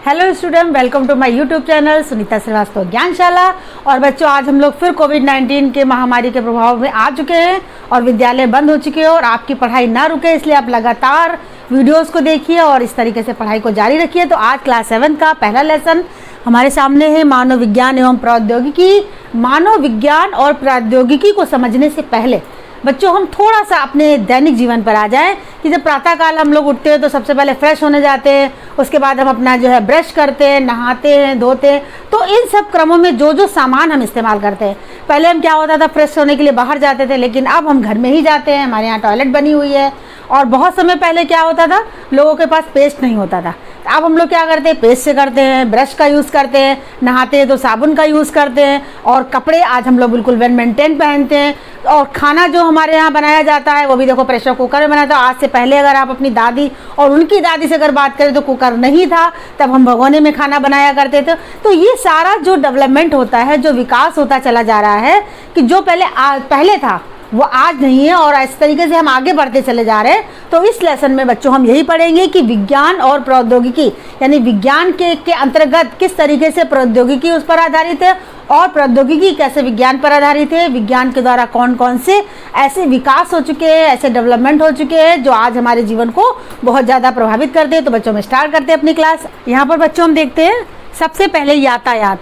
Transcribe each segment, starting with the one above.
Hello student, welcome to my YouTube channel Sunita Shrivastava Gyanshala. और बच्चों, आज हम लोग फिर कोविड-19 के महामारी के प्रभाव में आ चुके हैं और विद्यालय बंद हो चुके हैं और आपकी पढ़ाई ना रुके, इसलिए आप लगातार वीडियोस को देखिए और इस तरीके से पढ़ाई को जारी रखिए। तो आज क्लास 7 का पहला लेसन हमारे सामने है मानव विज्ञान एवं प्रौद्योगिकी। मानव विज्ञान और प्रौद्योगिकी को समझने से पहले बच्चों हम थोड़ा सा अपने दैनिक जीवन पर आ जाएं कि जब प्रातःकाल हम लोग उठते हैं तो सबसे पहले फ्रेश होने जाते हैं, उसके बाद हम अपना जो है ब्रश करते हैं, नहाते हैं, धोते हैं। तो इन सब क्रमों में जो जो सामान हम इस्तेमाल करते हैं, पहले हम क्या होता था फ्रेश होने के लिए बाहर जाते थे, लेकिन अब हम घर में ही जाते हैं। हमारे यहाँ टॉयलेट बनी हुई है। और बहुत समय पहले क्या होता था, लोगों के पास पेस्ट नहीं होता था। अब हम लोग क्या करते हैं, पेस्ट से करते हैं, ब्रश का यूज़ करते हैं, नहाते हैं तो साबुन का यूज़ करते हैं। और कपड़े आज हम लोग बिल्कुल वेल मेंटेन पहनते हैं। और खाना जो हमारे यहाँ बनाया जाता है वो भी देखो प्रेशर कुकर में बनाता है। आज से पहले अगर आप अपनी दादी और उनकी दादी से अगर बात करें तो कुकर नहीं था, तब हम भगोने में खाना बनाया करते थे। तो ये सारा जो डेवलपमेंट होता है, जो विकास होता चला जा रहा है कि जो पहले था वो आज नहीं है और इस तरीके से हम आगे बढ़ते चले जा रहे हैं। तो इस लेसन में बच्चों हम यही पढ़ेंगे कि विज्ञान और प्रौद्योगिकी, यानी विज्ञान के अंतर्गत किस तरीके से प्रौद्योगिकी उस पर आधारित है और प्रौद्योगिकी कैसे विज्ञान पर आधारित है। विज्ञान के द्वारा कौन कौन से ऐसे विकास हो चुके हैं, ऐसे डेवलपमेंट हो चुके हैं जो आज हमारे जीवन को बहुत ज़्यादा प्रभावित करते हैं। तो बच्चों में स्टार्ट करते हैं अपनी क्लास। यहाँ पर बच्चों हम देखते हैं सबसे पहले यातायात।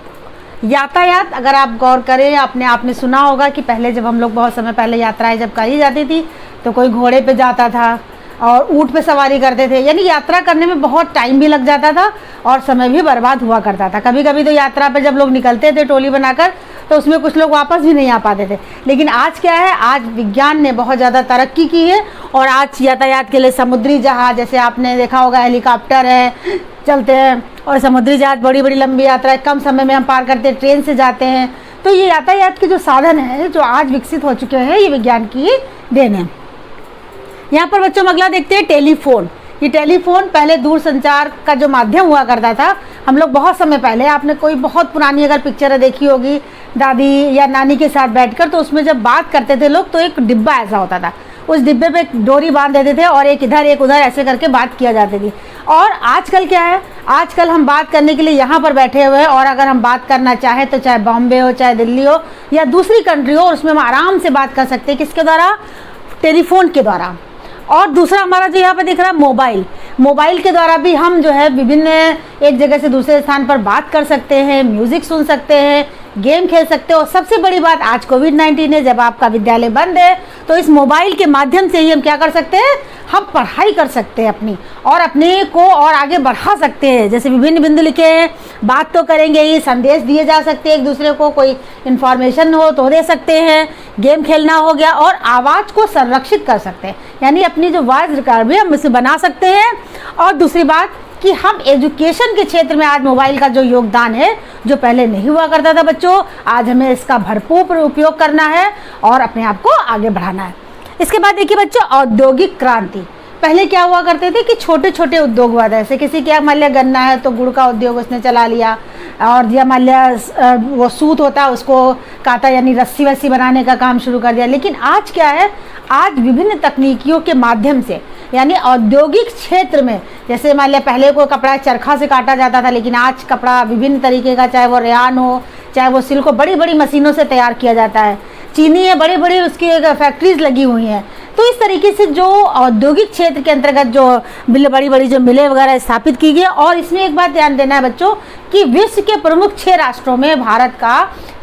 अगर आप गौर करें, आपने सुना होगा कि पहले जब हम लोग बहुत समय पहले यात्राएं जब करी जाती थी तो कोई घोड़े पे जाता था और ऊँट पे सवारी करते थे, यानी यात्रा करने में बहुत टाइम भी लग जाता था और समय भी बर्बाद हुआ करता था। कभी कभी तो यात्रा पे जब लोग निकलते थे टोली बनाकर तो उसमें कुछ लोग वापस भी नहीं आ पाते थे। लेकिन आज क्या है, आज विज्ञान ने बहुत ज़्यादा तरक्की की है और आज यातायात के लिए समुद्री जहाज, जैसे आपने देखा होगा हेलीकॉप्टर है, चलते हैं, और समुद्री जहाज बड़ी बड़ी लंबी यात्राएं कम समय में हम पार करते हैं, ट्रेन से जाते हैं। तो ये यातायात के जो साधन है जो आज विकसित हो चुके हैं, ये विज्ञान की देन है। यहाँ पर बच्चों अगला देखते हैं टेलीफोन। ये टेलीफोन पहले दूर संचार का जो माध्यम हुआ करता था। हम लोग बहुत समय पहले, आपने कोई बहुत पुरानी अगर पिक्चर देखी होगी दादी या नानी के साथ बैठकर, तो उसमें जब बात करते थे लोग तो एक डिब्बा ऐसा होता था, उस डिब्बे पे एक डोरी बांध देते थे और एक इधर एक उधर ऐसे करके बात किया जाती थी। और आजकल क्या है, आजकल हम बात करने के लिए यहाँ पर बैठे हुए हैं और अगर हम बात करना चाहें तो चाहे बॉम्बे हो, चाहे दिल्ली हो या दूसरी कंट्री हो, उसमें हम आराम से बात कर सकते हैं। किसके द्वारा? टेलीफोन के द्वारा। और दूसरा हमारा जो यहाँ पे दिख रहा है मोबाइल के द्वारा भी हम जो है विभिन्न एक जगह से दूसरे स्थान पर बात कर सकते हैं, म्यूज़िक सुन सकते हैं, गेम खेल सकते हो। और सबसे बड़ी बात, आज कोविड-19 है, जब आपका विद्यालय बंद है तो इस मोबाइल के माध्यम से ही हम क्या कर सकते हैं, हम पढ़ाई कर सकते हैं अपनी और अपने को और आगे बढ़ा सकते हैं। जैसे विभिन्न बिंदु लिखे हैं, बात तो करेंगे ही, संदेश दिए जा सकते हैं एक दूसरे को, कोई इन्फॉर्मेशन हो तो दे सकते हैं, गेम खेलना हो गया, और आवाज़ को संरक्षित कर सकते हैं, यानी अपनी जो वॉइस रिकॉर्ड भी हम इसे बना सकते हैं। और दूसरी बात कि हम एजुकेशन के क्षेत्र में आज मोबाइल का जो योगदान है, जो पहले नहीं हुआ करता था बच्चों, आज हमें इसका भरपूर उपयोग करना है और अपने आप को आगे बढ़ाना है। इसके बाद देखिए बच्चों, औद्योगिक क्रांति। पहले क्या हुआ करते थे कि छोटे छोटे उद्योग हुआ था, जैसे किसी क्या मान लिया गन्ना है तो गुड़ का उद्योग उसने चला लिया, और या मान लिया वो सूत होता है उसको काटा, यानी रस्सी वस्सी बनाने का काम शुरू कर दिया। लेकिन आज क्या है, आज विभिन्न तकनीकियों के माध्यम से, यानी औद्योगिक क्षेत्र में, जैसे मान लिया पहले कोई कपड़ा चरखा से काटा जाता था, लेकिन आज कपड़ा विभिन्न तरीके का, चाहे वो रेयान हो, चाहे वो सिल्क हो, बड़ी बड़ी मशीनों से तैयार किया जाता है। चीनी है, बड़ी बड़ी उसकी फैक्ट्रीज लगी हुई हैं। तो इस तरीके से जो औद्योगिक क्षेत्र के अंतर्गत जो बड़ी बड़ी जो मिलें वगैरह स्थापित की गई। और इसमें एक बात ध्यान देना है बच्चों कि विश्व के प्रमुख 6 राष्ट्रों में भारत का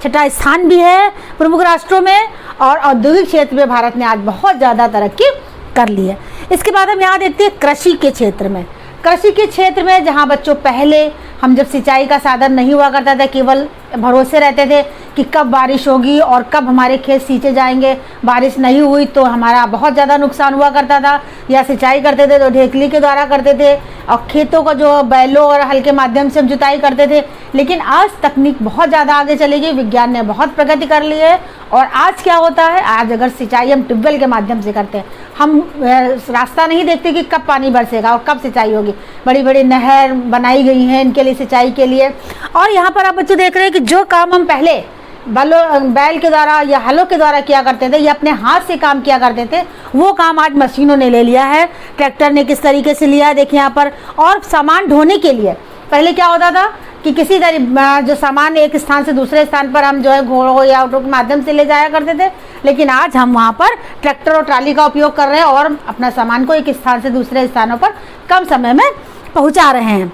6ठा स्थान भी है प्रमुख राष्ट्रों में, और औद्योगिक क्षेत्र में भारत ने आज बहुत ज़्यादा तरक्की कर ली है। इसके बाद हम यहाँ देखते हैं कृषि के क्षेत्र में। कृषि के क्षेत्र में जहाँ बच्चों पहले हम जब सिंचाई का साधन नहीं हुआ करता था, केवल भरोसे रहते थे कि कब बारिश होगी और कब हमारे खेत सींचे जाएंगे, बारिश नहीं हुई तो हमारा बहुत ज़्यादा नुकसान हुआ करता था, या सिंचाई करते थे तो ढेकली के द्वारा करते थे और खेतों का जो बैलों और हल के माध्यम से हम जुताई करते थे। लेकिन आज तकनीक बहुत ज़्यादा आगे चली गई, विज्ञान ने बहुत प्रगति कर ली है और आज क्या होता है, आज अगर सिंचाई हम ट्यूबवेल के माध्यम से करते हैं, हम रास्ता नहीं देखते कि कब पानी बरसेगा और कब सिंचाई होगी। बड़ी बड़ी नहर बनाई गई हैं इनके लिए, सिंचाई के लिए। और यहाँ पर आप बच्चे देख रहे हैं कि जो काम हम पहले बैल के द्वारा या हलों के द्वारा किया करते थे या अपने हाथ से काम किया करते थे, वो काम आज मशीनों ने ले लिया है। ट्रैक्टर ने किस तरीके से लिया है देखिए यहाँ पर। और सामान ढोने के लिए पहले क्या होता था कि किसी जो सामान एक स्थान से दूसरे स्थान पर हम जो है घोड़ों या ऑटो के माध्यम से ले जाया करते थे, लेकिन आज हम वहाँ पर ट्रैक्टर और ट्राली का उपयोग कर रहे हैं और अपना सामान को एक स्थान से दूसरे स्थानों पर कम समय में पहुँचा रहे हैं।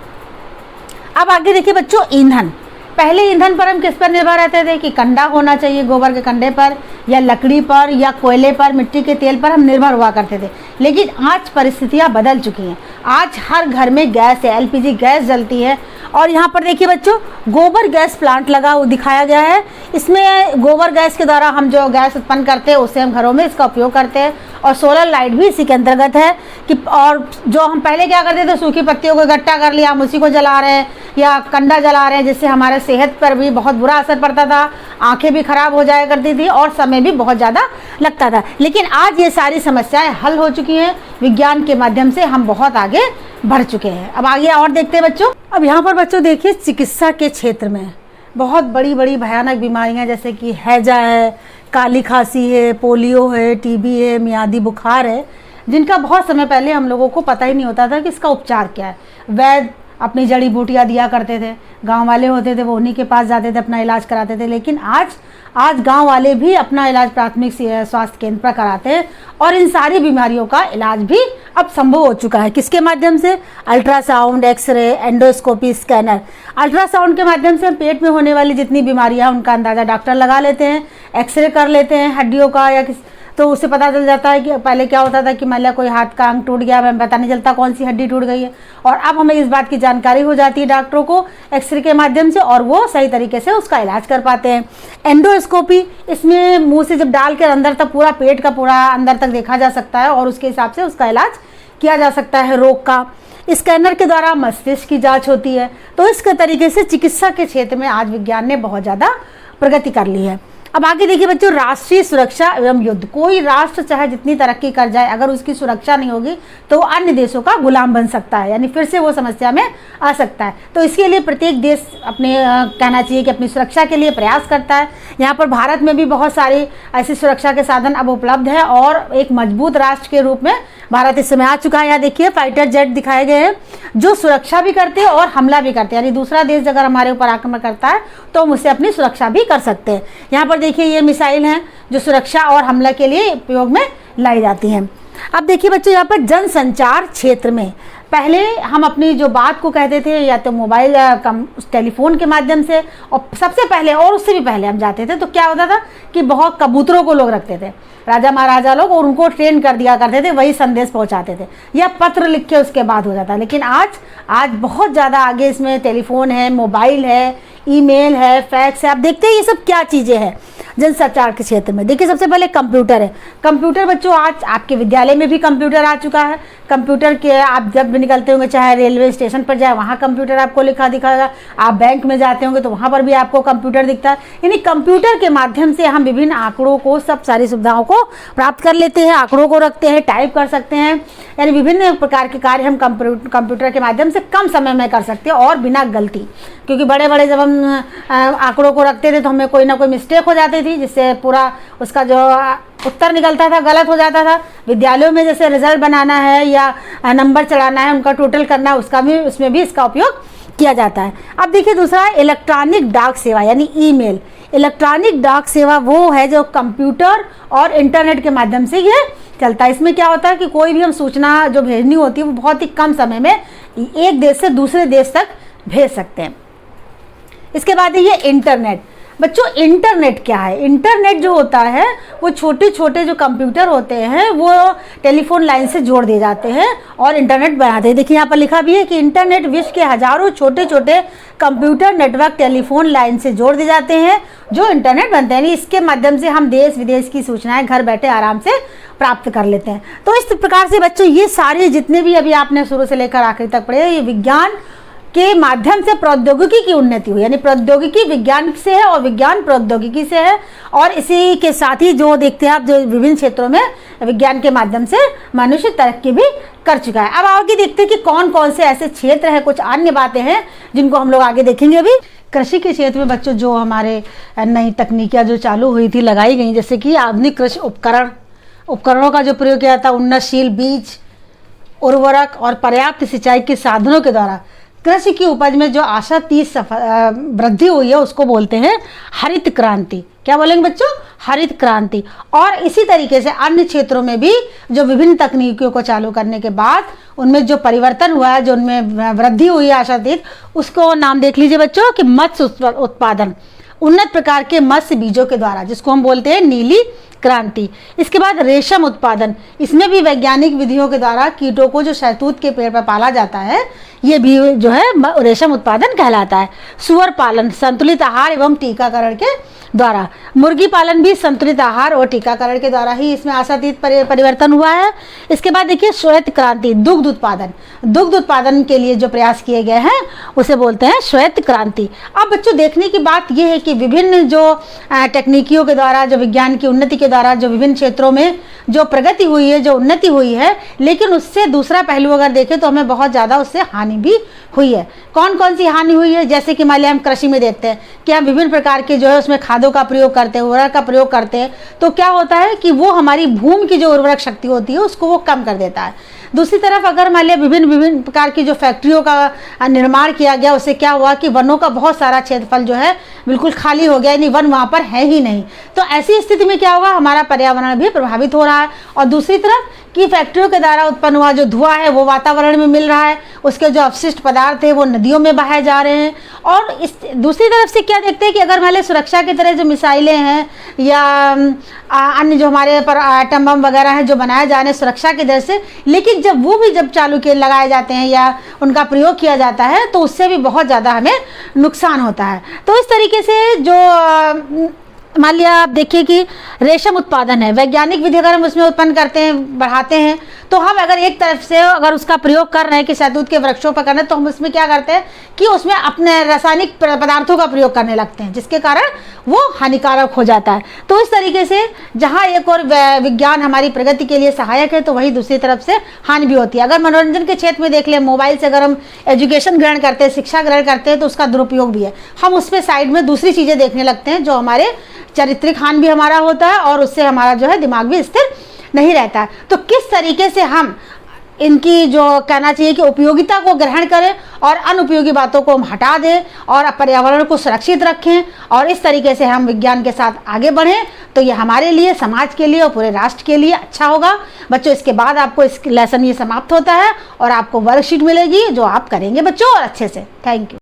अब आगे देखिए बच्चों, ईंधन। पहले ईंधन पर हम किस पर निर्भर रहते थे कि कंडा होना चाहिए, गोबर के कंडे पर या लकड़ी पर या कोयले पर, मिट्टी के तेल पर हम निर्भर हुआ करते थे। लेकिन आज परिस्थितियां बदल चुकी हैं। आज हर घर में गैस है, एलपीजी गैस जलती है। और यहाँ पर देखिए बच्चों, गोबर गैस प्लांट लगा दिखाया गया है। इसमें गोबर गैस के द्वारा हम जो गैस उत्पन्न करते हैं उससे हम घरों में इसका उपयोग करते हैं। और सोलर लाइट भी इसी के अंतर्गत है कि और जो हम पहले क्या करते थे, सूखी पत्तियों को इकट्ठा कर लिया, हम उसी को जला रहे हैं या कंडा जला रहे हैं, जिससे हमारे सेहत पर भी बहुत बुरा असर पड़ता था, आंखें भी खराब हो जाया करती थी और समय भी बहुत ज़्यादा लगता था। लेकिन आज ये सारी समस्याएं हल हो चुकी हैं, विज्ञान के माध्यम से हम बहुत आगे बढ़ चुके हैं। अब आगे और देखते हैं बच्चों। अब यहाँ पर बच्चों देखिए, चिकित्सा के क्षेत्र में बहुत बड़ी बड़ी भयानक बीमारियां जैसे कि हैजा है, काली खांसी है, पोलियो है, टीबी है, मियादी बुखार है, जिनका बहुत समय पहले हम लोगों को पता ही नहीं होता था कि इसका उपचार क्या है। वैद्य अपनी जड़ी बूटियाँ दिया करते थे, गांव वाले होते थे वो उन्हीं के पास जाते थे, अपना इलाज कराते थे। लेकिन आज गांव वाले भी अपना इलाज प्राथमिक स्वास्थ्य केंद्र पर कराते हैं और इन सारी बीमारियों का इलाज भी अब संभव हो चुका है। किसके माध्यम से? Ultrasound, X-ray, endoscopy, scanner. Ultrasound के माध्यम से पेट में होने वाली जितनी बीमारियां उनका अंदाज़ा डॉक्टर लगा लेते हैं, एक्सरे कर लेते हैं हड्डियों का या तो उससे पता चल जाता है कि पहले क्या होता था कि मान लिया कोई हाथ का अंग टूट गया, हमें पता नहीं चलता कौन सी हड्डी टूट गई है, और अब हमें इस बात की जानकारी हो जाती है डॉक्टरों को एक्सरे के माध्यम से, और वो सही तरीके से उसका इलाज कर पाते हैं। एंडोस्कोपी, इसमें मुंह से जब डाल कर अंदर तक पूरा पेट का पूरा अंदर तक देखा जा सकता है और उसके हिसाब से उसका इलाज किया जा सकता है रोग का। स्कैनर के द्वारा मस्तिष्क की जाँच होती है। तो इस तरीके से चिकित्सा के क्षेत्र में आज विज्ञान ने बहुत ज़्यादा प्रगति कर ली है। अब आगे देखिए बच्चों, राष्ट्रीय सुरक्षा एवं युद्ध। कोई राष्ट्र चाहे जितनी तरक्की कर जाए, अगर उसकी सुरक्षा नहीं होगी तो वो अन्य देशों का गुलाम बन सकता है, यानी फिर से वो समस्या में आ सकता है। तो इसके लिए प्रत्येक देश अपने कहना चाहिए कि अपनी सुरक्षा के लिए प्रयास करता है। यहाँ पर भारत में भी बहुत सारी ऐसी सुरक्षा के साधन अब उपलब्ध है और एक मजबूत राष्ट्र के रूप में भारत इस समय आ चुका है। यहाँ देखिए फाइटर जेट दिखाए गए हैं जो सुरक्षा भी करते हैं और हमला भी करते हैं, यानी दूसरा देश अगर हमारे ऊपर आक्रमण करता है तो हम उससे अपनी सुरक्षा भी कर सकते हैं। यहाँ पर देखिए ये मिसाइल हैं जो सुरक्षा और हमला के लिए उपयोग में लाई जाती हैं। अब देखिए बच्चों, यहाँ पर जनसंचार क्षेत्र में पहले हम अपनी जो बात को कहते थे या तो मोबाइल टेलीफोन के माध्यम से, और सबसे पहले और उससे भी पहले हम जाते थे तो क्या होता था कि बहुत कबूतरों को लोग रखते थे, राजा महाराजा लोग, और उनको ट्रेन कर दिया करते थे, वही संदेश पहुंचाते थे या पत्र लिख के उसके बाद हो जाता। लेकिन आज बहुत ज़्यादा आगे इसमें टेलीफोन है, मोबाइल है, ईमेल है, फैक्स है। आप देखते हैं ये सब क्या चीज़ें हैं जनसंचार के क्षेत्र में। देखिए सबसे पहले कंप्यूटर है। कंप्यूटर बच्चों आज आपके विद्यालय में भी कंप्यूटर आ चुका है। कंप्यूटर के आप जब भी निकलते होंगे, चाहे रेलवे स्टेशन पर जाए वहाँ कंप्यूटर आपको लिखा दिखाएगा, आप बैंक में जाते होंगे तो वहाँ पर भी आपको कंप्यूटर दिखता है। यानी कंप्यूटर के माध्यम से हम विभिन्न आंकड़ों को, सब सारी सुविधाओं को प्राप्त कर लेते हैं, आंकड़ों को रखते हैं, टाइप कर सकते हैं, यानी विभिन्न प्रकार के कार्य हम कंप्यूटर के माध्यम से कम समय में कर सकते हैं और बिना गलती। क्योंकि बड़े बड़े जब हम आंकड़ों को रखते थे तो हमें कोई ना कोई मिस्टेक हो जाती थी, जिससे पूरा उसका जो उत्तर निकलता था गलत हो जाता था। विद्यालयों में जैसे रिजल्ट बनाना है या नंबर चढ़ाना है, उनका टोटल करना है, उसमें भी इसका उपयोग किया जाता है। अब देखिए दूसरा, इलेक्ट्रॉनिक डाक सेवा यानी ईमेल। इलेक्ट्रॉनिक डाक सेवा वो है जो कंप्यूटर और इंटरनेट के माध्यम से ये चलता है। इसमें क्या होता है कि कोई भी हम सूचना जो भेजनी होती है वो बहुत ही कम समय में एक देश से दूसरे देश तक भेज सकते हैं। इसके बाद ये इंटरनेट। बच्चों इंटरनेट क्या है? इंटरनेट जो होता है वो छोटे छोटे जो कंप्यूटर होते हैं वो टेलीफोन लाइन से जोड़ दिए जाते हैं और इंटरनेट बनाते हैं। देखिए यहाँ पर लिखा भी है कि इंटरनेट विश्व के हजारों छोटे छोटे कंप्यूटर नेटवर्क टेलीफोन लाइन से जोड़ दिए जाते हैं जो इंटरनेट बनते हैं। इसके माध्यम से हम देश विदेश की सूचनाएं घर बैठे आराम से प्राप्त कर लेते हैं। तो इस प्रकार से बच्चों ये सारे जितने भी अभी आपने शुरू से लेकर आखिरी तक पढ़े, ये विज्ञान के माध्यम से प्रौद्योगिकी की उन्नति हुई, यानी प्रौद्योगिकी विज्ञान से है और विज्ञान प्रौद्योगिकी से है। और इसी के साथ ही जो देखते हैं आप, जो विभिन्न क्षेत्रों में विज्ञान के माध्यम से मनुष्य तरक्की भी कर चुका है। अब आगे देखते हैं कि कौन कौन से ऐसे क्षेत्र हैं, कुछ अन्य बातें हैं जिनको हम लोग आगे देखेंगे। अभी कृषि के क्षेत्र में बच्चों जो हमारे नई तकनीकियाँ जो चालू हुई थी, लगाई गई, जैसे कि आधुनिक कृषि उपकरणों का जो प्रयोग किया था, उन्नतशील बीज, उर्वरक और पर्याप्त सिंचाई के साधनों के द्वारा कृषि की उपज में जो आशातीत वृद्धि हुई है उसको बोलते हैं हरित क्रांति। क्या बोलेंगे बच्चों? हरित क्रांति। और इसी तरीके से अन्य क्षेत्रों में भी जो विभिन्न तकनीकियों को चालू करने के बाद उनमें जो परिवर्तन हुआ है, जो उनमें वृद्धि हुई है आशातीत, उसको नाम देख लीजिए बच्चों कि मत्स्य उत्पादन, उन्नत प्रकार के मत्स्य बीजों के द्वारा, जिसको हम बोलते हैं नीली क्रांति। इसके बाद रेशम उत्पादन, इसमें भी वैज्ञानिक विधियों के द्वारा कीटों को जो शहतूत के पेड़ पर पाला जाता है, ये भी जो है रेशम उत्पादन कहलाता है। सुअर पालन संतुलित आहार एवं टीकाकरण के द्वारा, मुर्गी पालन भी संतुलित आहार और टीकाकरण के द्वारा ही इसमें आशातीत परिवर्तन हुआ है। इसके बाद देखिए श्वेत क्रांति, दुग्ध उत्पादन, दुग्ध उत्पादन के लिए जो प्रयास किए गए हैं उसे बोलते हैं श्वेत क्रांति। अब बच्चों देखने की बात यह है कि विभिन्न जो तकनीकियों के द्वारा, जो विज्ञान की उन्नति के द्वारा जो विभिन्न क्षेत्रों में जो प्रगति हुई है, जो उन्नति हुई है, लेकिन उससे दूसरा पहलू अगर देखें तो हमें बहुत ज़्यादा उससे हानि भी हुई है। कौन कौन सी हानि हुई है? जैसे कि मान लिया हम कृषि में देखते हैं कि हम विभिन्न प्रकार के जो है उसमें खादों का प्रयोग करते हैं, उर्वरक का प्रयोग करते हैं, तो क्या होता है कि वो हमारी भूमि की जो उर्वरक शक्ति होती है उसको वो कम कर देता है। दूसरी तरफ अगर मान लिया विभिन्न प्रकार की जो फैक्ट्रियों का निर्माण किया गया, उससे क्या हुआ कि वनों का बहुत सारा क्षेत्रफल जो है बिल्कुल खाली हो गया, यानी वन वहाँ पर है ही नहीं। तो ऐसी स्थिति में क्या होगा, हमारा पर्यावरण भी प्रभावित हो रहा है। और दूसरी तरफ कि फैक्ट्रियों के द्वारा उत्पन्न हुआ जो धुआं है वो वातावरण में मिल रहा है, उसके जो अपशिष्ट पदार्थ है वो नदियों में बहाए जा रहे हैं। और इस दूसरी तरफ से क्या देखते हैं कि अगर मान लें सुरक्षा की तरह जो मिसाइलें हैं या अन्य जो हमारे पर एटम बम वगैरह है जो बनाए जा रहे हैं सुरक्षा की तरह से, लेकिन जब वो भी जब चालू किए लगाए जाते हैं या उनका प्रयोग किया जाता है तो उससे भी बहुत ज़्यादा हमें नुकसान होता है। तो इस तरीके से जो मान लिया आप देखिए कि रेशम उत्पादन है, वैज्ञानिक विधि अगर हम उसमें उत्पन्न करते हैं, बढ़ाते हैं, तो हम अगर एक तरफ से अगर उसका प्रयोग कर रहे हैं कि शहतूत के वृक्षों पर करना है, तो हम उसमें क्या करते हैं कि उसमें अपने रासायनिक पदार्थों का प्रयोग करने लगते हैं, जिसके कारण वो हानिकारक हो जाता है। तो इस तरीके से जहाँ एक और विज्ञान हमारी प्रगति के लिए सहायक है, तो वहीं दूसरी तरफ से हानि भी होती है। अगर मनोरंजन के क्षेत्र में देख लें, मोबाइल से अगर हम एजुकेशन ग्रहण करते हैं, शिक्षा ग्रहण करते हैं, तो उसका दुरुपयोग भी है। हम उस पर साइड में दूसरी चीज़ें देखने लगते हैं, जो हमारे चारित्रिक हानि भी हमारा होता है और उससे हमारा जो है दिमाग भी स्थिर नहीं रहता है। तो किस तरीके से हम इनकी जो कहना चाहिए कि उपयोगिता को ग्रहण करें और अनुपयोगी बातों को हम हटा दें और पर्यावरण को सुरक्षित रखें और इस तरीके से हम विज्ञान के साथ आगे बढ़ें, तो ये हमारे लिए, समाज के लिए और पूरे राष्ट्र के लिए अच्छा होगा। बच्चों इसके बाद आपको इस लेसन ये समाप्त होता है और आपको वर्कशीट मिलेगी जो आप करेंगे बच्चों और अच्छे से। Thank you.